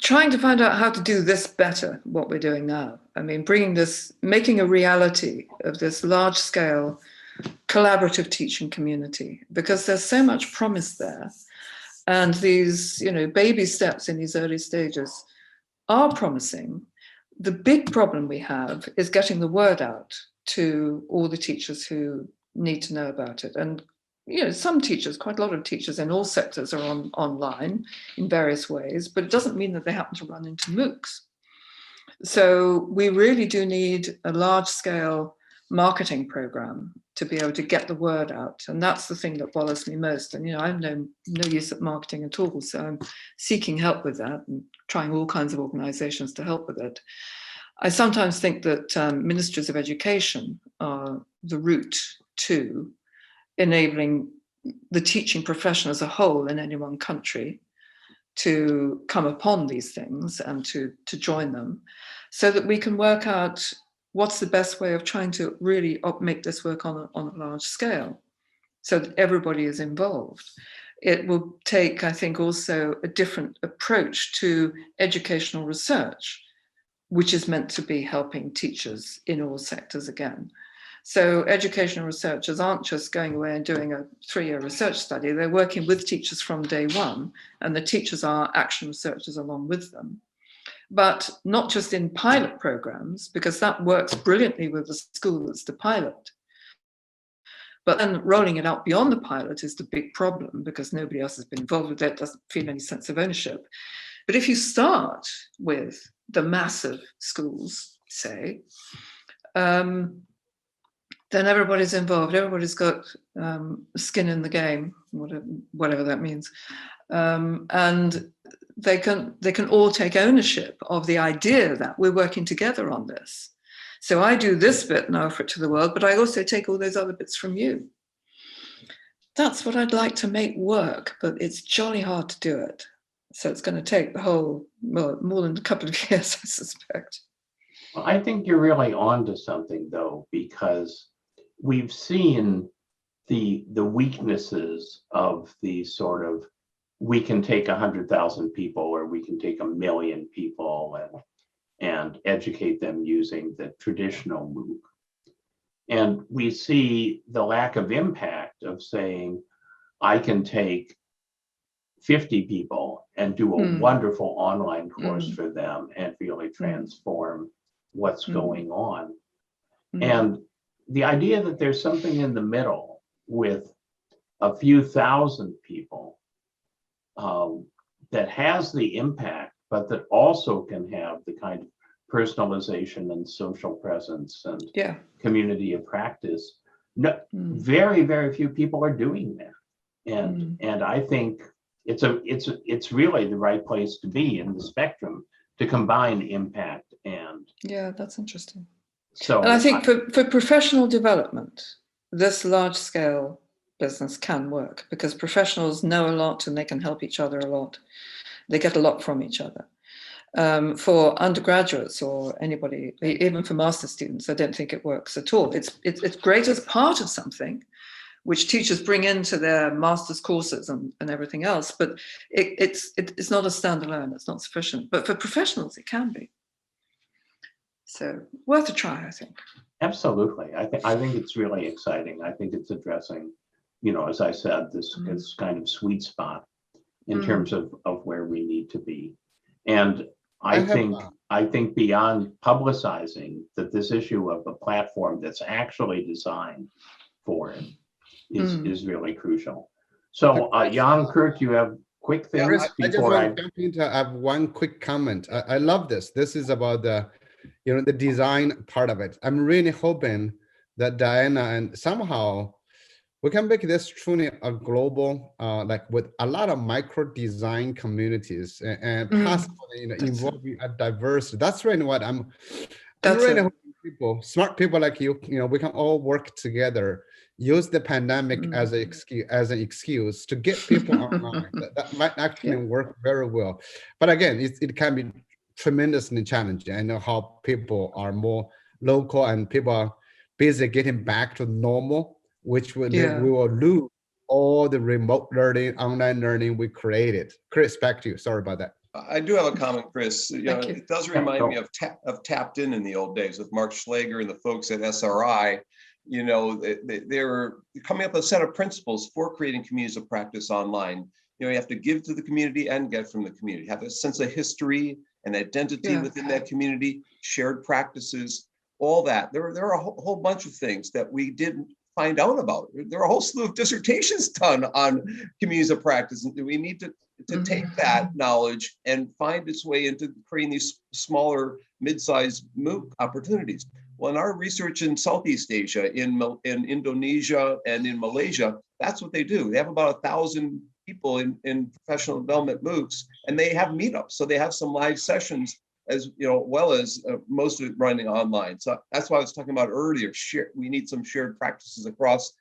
Trying to find out how to do this better, what we're doing now. I mean, making a reality of this large-scale collaborative teaching community, because there's so much promise there. And these, you know, baby steps in these early stages are promising. The big problem we have is getting the word out to all the teachers who need to know about it. And you know, some teachers, quite a lot of teachers in all sectors are online in various ways, but it doesn't mean that they happen to run into MOOCs. So we really do need a large-scale marketing program to be able to get the word out. And that's the thing that bothers me most. And, I'm no use at marketing at all. So I'm seeking help with that and trying all kinds of organizations to help with it. I sometimes think that ministries of education are the route to enabling the teaching profession as a whole in any one country to come upon these things and to join them, so that we can work out what's the best way of trying to really make this work on a large scale, so that everybody is involved. It will take, I think, also a different approach to educational research, which is meant to be helping teachers in all sectors again. So educational researchers aren't just going away and doing a 3-year research study. They're working with teachers from day one, and the teachers are action researchers along with them. But not just in pilot programs, because that works brilliantly with the school that's the pilot. But then rolling it out beyond the pilot is the big problem, because nobody else has been involved with it, doesn't feel any sense of ownership. But if you start with the massive schools, say, then everybody's involved, everybody's got skin in the game, whatever that means. And they can all take ownership of the idea that we're working together on this. So I do this bit and offer it to the world, but I also take all those other bits from you. That's what I'd like to make work, but it's jolly hard to do it. So it's going to take the whole, well, more than a couple of years, I suspect. Well, I think you're really onto something, though, because we've seen the weaknesses of the sort of, we can take 100,000 people or we can take 1 million people and educate them using the traditional MOOC. And we see the lack of impact of saying, I can take 50 people and do a wonderful online course for them and really transform what's going on. And the idea that there's something in the middle with a few thousand people that has the impact, but that also can have the kind of personalization and social presence and community of practice. No, very, very few people are doing that. And I think it's really the right place to be in the spectrum to combine impact and. Yeah, that's interesting. So, and I think for professional development, this large scale business can work because professionals know a lot and they can help each other a lot. They get a lot from each other. For undergraduates or anybody, even for master's students, I don't think it works at all. It's great as part of something which teachers bring into their master's courses and everything else, but it's not a standalone, it's not sufficient. But for professionals, it can be. So worth a try, I think. Absolutely. I think it's really exciting. I think it's addressing, as I said, this kind of sweet spot in terms of where we need to be. And I think beyond publicizing that this issue of a platform that's actually designed for it is really crucial. So Jan, Kurt, you have quick things before I just want to jump into. I have one quick comment. I love this. This is about the design part of it. I'm really hoping that Diana and somehow we can make this truly a global, like with a lot of micro design communities and possibly involving a diverse. That's really what I'm really hoping smart people like you, we can all work together. Use the pandemic as an excuse to get people online. That might actually work very well. But again, it can be tremendously challenging. I know how people are more local and people are busy getting back to normal, which we will lose all the remote learning, online learning we created. Chris, back to you. Sorry about that. I do have a comment, Chris. It does remind me of Tapped In the old days with Mark Schlager and the folks at SRI. They were coming up with a set of principles for creating communities of practice online. You have to give to the community and get from the community. Have a sense of history and identity within that community, shared practices, all that. There are a whole bunch of things that we didn't find out about. There are a whole slew of dissertations done on communities of practice, and we need to take that knowledge and find its way into creating these smaller, mid-sized MOOC opportunities. Well, in our research in Southeast Asia, in Indonesia and in Malaysia, that's what they do. They have about 1,000 people in professional development MOOCs, and they have meetups. So they have some live sessions as well as most of it running online. So that's why I was talking about earlier. We need some shared practices across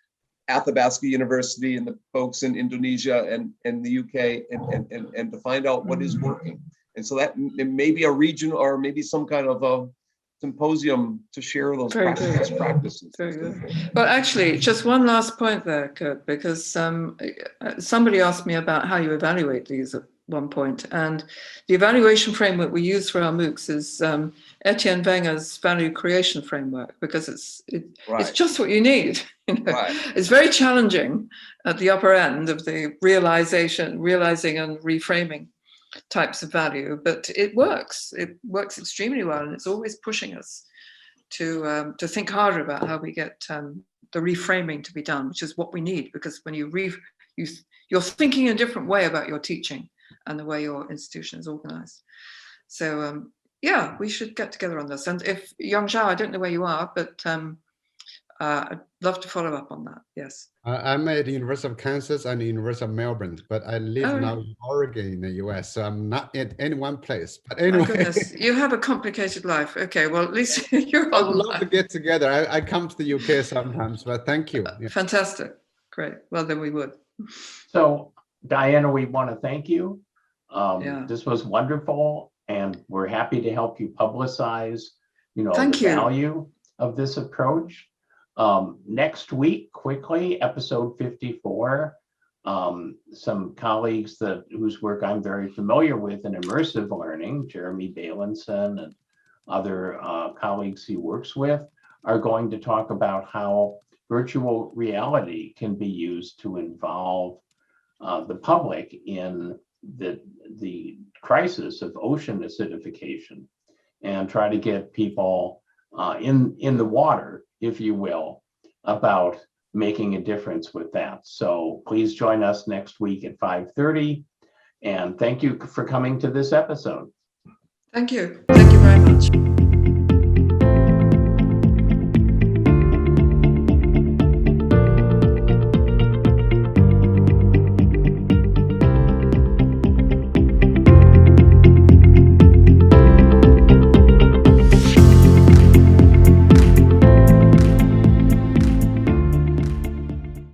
Athabasca University and the folks in Indonesia and the UK and to find out what is working. And so that it may be a region or maybe some kind of a symposium to share those best practices. Very good. Well, actually, just one last point there, Kurt, because somebody asked me about how you evaluate these at one point, and the evaluation framework we use for our MOOCs is Etienne Wenger's value creation framework, because it's just what you need. It's very challenging at the upper end of the realizing and reframing types of value, but it works. It works extremely well, and it's always pushing us to think harder about how we get the reframing to be done, which is what we need, because when you're thinking in a different way about your teaching and the way your institution is organized. So yeah, we should get together on this. And if Yang Zhao, I don't know where you are, but I'd love to follow up on that. Yes. I'm at the University of Kansas and the University of Melbourne, but I live now in Oregon in the US, so I'm not at any one place. But anyway. My goodness, you have a complicated life. Okay, well, at least you're I would love to get together. I come to the UK sometimes, but thank you. Yeah. Fantastic. Great. Well, then we would. So, Diana, we want to thank you. Yeah. This was wonderful, and we're happy to help you publicize, Thank you. value of this approach. Next week, quickly, episode 54, some colleagues whose work I'm very familiar with in immersive learning, Jeremy Bailenson and other colleagues he works with, are going to talk about how virtual reality can be used to involve the public in the crisis of ocean acidification and try to get people in the water, if you will, about making a difference with that. So please join us next week at 5:30. And thank you for coming to this episode. Thank you. Thank you very much.